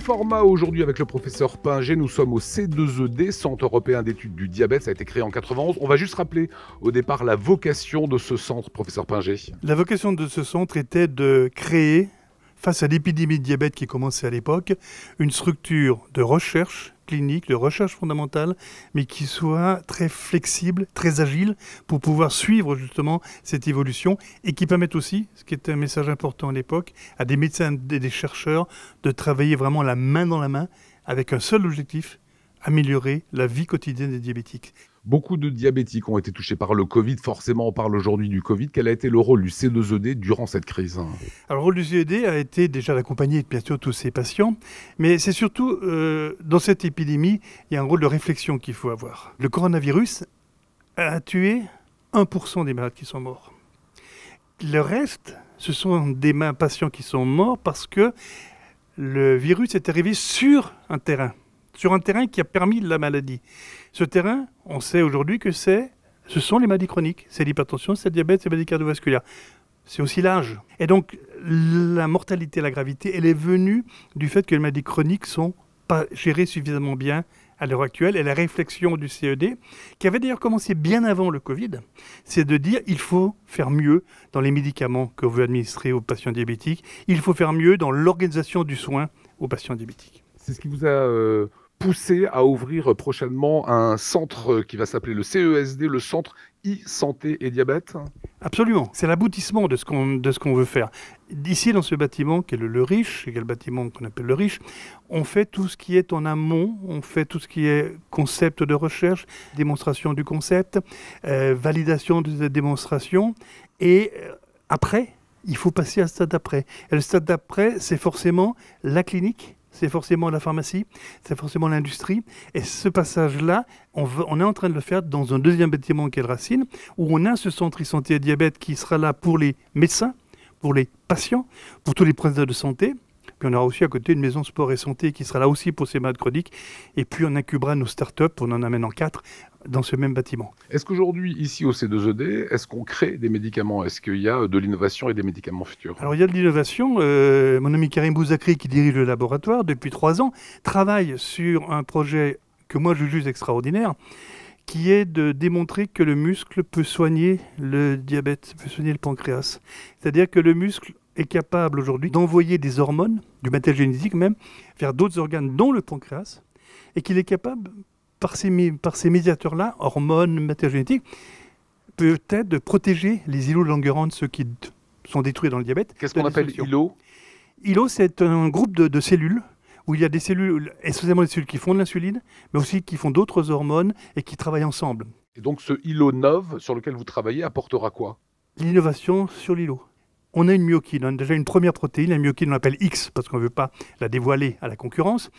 format aujourd'hui avec le professeur Pinger. Nous sommes au C2ED, Centre européen d'études du diabète. Ça a été créé en 91. On va juste rappeler au départ la vocation de ce centre, professeur Pinger. La vocation de ce centre était de créer, face à l'épidémie de diabète qui commençait à l'époque, une structure de recherche clinique, de recherche fondamentale, mais qui soit très flexible, très agile, pour pouvoir suivre justement cette évolution et qui permette aussi, ce qui était un message important à l'époque, à des médecins et des chercheurs de travailler vraiment la main dans la main avec un seul objectif, améliorer la vie quotidienne des diabétiques. Beaucoup de diabétiques ont été touchés par le Covid. Forcément, on parle aujourd'hui du Covid. Quel a été le rôle du C2ED durant cette crise? Alors, le rôle du C2ED a été déjà d'accompagner bien sûr tous ces patients, mais c'est surtout, dans cette épidémie, il y a un rôle de réflexion qu'il faut avoir. Le coronavirus a tué 1% des malades qui sont morts. Le reste, ce sont des patients qui sont morts parce que le virus est arrivé sur un terrain qui a permis la maladie. Ce terrain, on sait aujourd'hui que ce sont les maladies chroniques. C'est l'hypertension, c'est le diabète, c'est les maladies cardiovasculaires. C'est aussi l'âge. Et donc, la mortalité, la gravité, elle est venue du fait que les maladies chroniques ne sont pas gérées suffisamment bien à l'heure actuelle. Et la réflexion du CED, qui avait d'ailleurs commencé bien avant le Covid, c'est de dire il faut faire mieux dans les médicaments qu'on veut administrer aux patients diabétiques. Il faut faire mieux dans l'organisation du soin aux patients diabétiques. C'est ce qui vous a poussé à ouvrir prochainement un centre qui va s'appeler le CESD, le Centre e-santé et diabète? Absolument, c'est l'aboutissement de ce qu'on veut faire. Ici, dans ce bâtiment, qui est le RICH, qui est le bâtiment qu'on appelle le RICH, on fait tout ce qui est en amont, on fait tout ce qui est concept de recherche, démonstration du concept, validation de cette démonstration, et après, il faut passer à ce stade d'après. Et le stade d'après, c'est forcément la clinique, c'est forcément la pharmacie, c'est forcément l'industrie. Et ce passage-là, on est en train de le faire dans un deuxième bâtiment qui est le Racine, où on a ce centre e-santé et diabète qui sera là pour les médecins, pour les patients, pour tous les professionnels de santé. Puis on aura aussi à côté une maison sport et santé qui sera là aussi pour ces malades chroniques. Et puis on incubera nos startups, on en amène en 4 dans ce même bâtiment. Est-ce qu'aujourd'hui, ici au C2ED, est-ce qu'on crée des médicaments? Est-ce qu'il y a de l'innovation et des médicaments futurs? Alors il y a de l'innovation. Mon ami Karim Bouzakri, qui dirige le laboratoire depuis 3 ans, travaille sur un projet que moi je juge extraordinaire, qui est de démontrer que le muscle peut soigner le diabète, peut soigner le pancréas. C'est-à-dire que le muscle est capable aujourd'hui d'envoyer des hormones, du matériel génétique même, vers d'autres organes, dont le pancréas, et qu'il est capable, par ces médiateurs-là, hormones, matériel génétique, peut-être de protéger les îlots de Langerhans, ceux qui sont détruits dans le diabète. Qu'est-ce qu'on appelle îlot? Îlot, c'est un groupe de cellules, où il y a des cellules, essentiellement des cellules qui font de l'insuline, mais aussi qui font d'autres hormones et qui travaillent ensemble. Et donc ce îlot NOV sur lequel vous travaillez apportera quoi? L'innovation sur l'îlot. On a une myokine, on a déjà une première protéine, la myokine on l'appelle X, parce qu'on ne veut pas la dévoiler à la concurrence.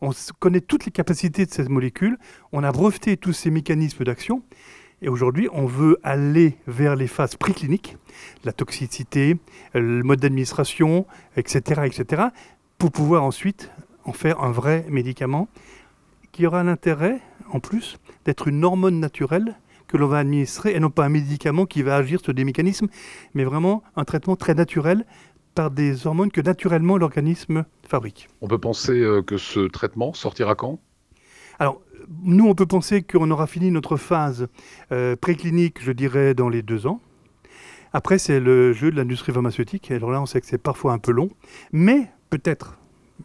On connaît toutes les capacités de cette molécule, on a breveté tous ces mécanismes d'action, et aujourd'hui on veut aller vers les phases précliniques, la toxicité, le mode d'administration, etc., pour pouvoir ensuite en faire un vrai médicament qui aura l'intérêt, en plus, d'être une hormone naturelle que l'on va administrer, et non pas un médicament qui va agir sur des mécanismes, mais vraiment un traitement très naturel par des hormones que naturellement l'organisme fabrique. On peut penser que ce traitement sortira quand? Alors, nous, on peut penser qu'on aura fini notre phase préclinique, je dirais, dans les 2 ans. Après, c'est le jeu de l'industrie pharmaceutique. Alors là, on sait que c'est parfois un peu long, mais peut-être,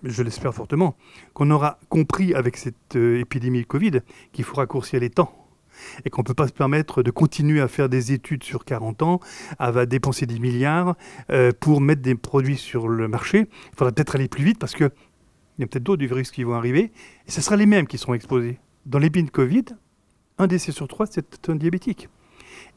je l'espère fortement, qu'on aura compris avec cette épidémie de Covid qu'il faut raccourcir les temps. Et qu'on ne peut pas se permettre de continuer à faire des études sur 40 ans, à dépenser des milliards pour mettre des produits sur le marché. Il faudra peut-être aller plus vite parce qu'il y a peut-être d'autres virus qui vont arriver et ce sera les mêmes qui seront exposés. Dans l'épidémie de Covid, 1 décès sur 3, c'est un diabétique.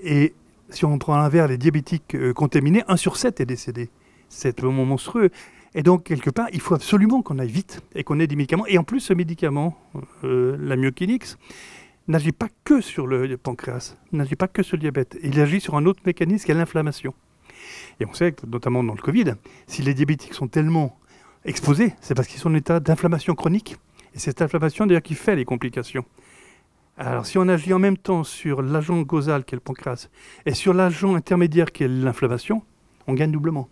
Et si on prend à l'inverse les diabétiques contaminés, 1 sur 7 est décédé. C'est vraiment monstrueux. Et donc, quelque part, il faut absolument qu'on aille vite et qu'on ait des médicaments. Et en plus, ce médicament, la myokine X, n'agit pas que sur le pancréas, n'agit pas que sur le diabète. Il agit sur un autre mécanisme qui est l'inflammation. Et on sait que, notamment dans le Covid, si les diabétiques sont tellement exposés, c'est parce qu'ils sont en état d'inflammation chronique. Et c'est cette inflammation d'ailleurs qui fait les complications. Alors si on agit en même temps sur l'agent causal qui est le pancréas et sur l'agent intermédiaire qui est l'inflammation, on gagne doublement.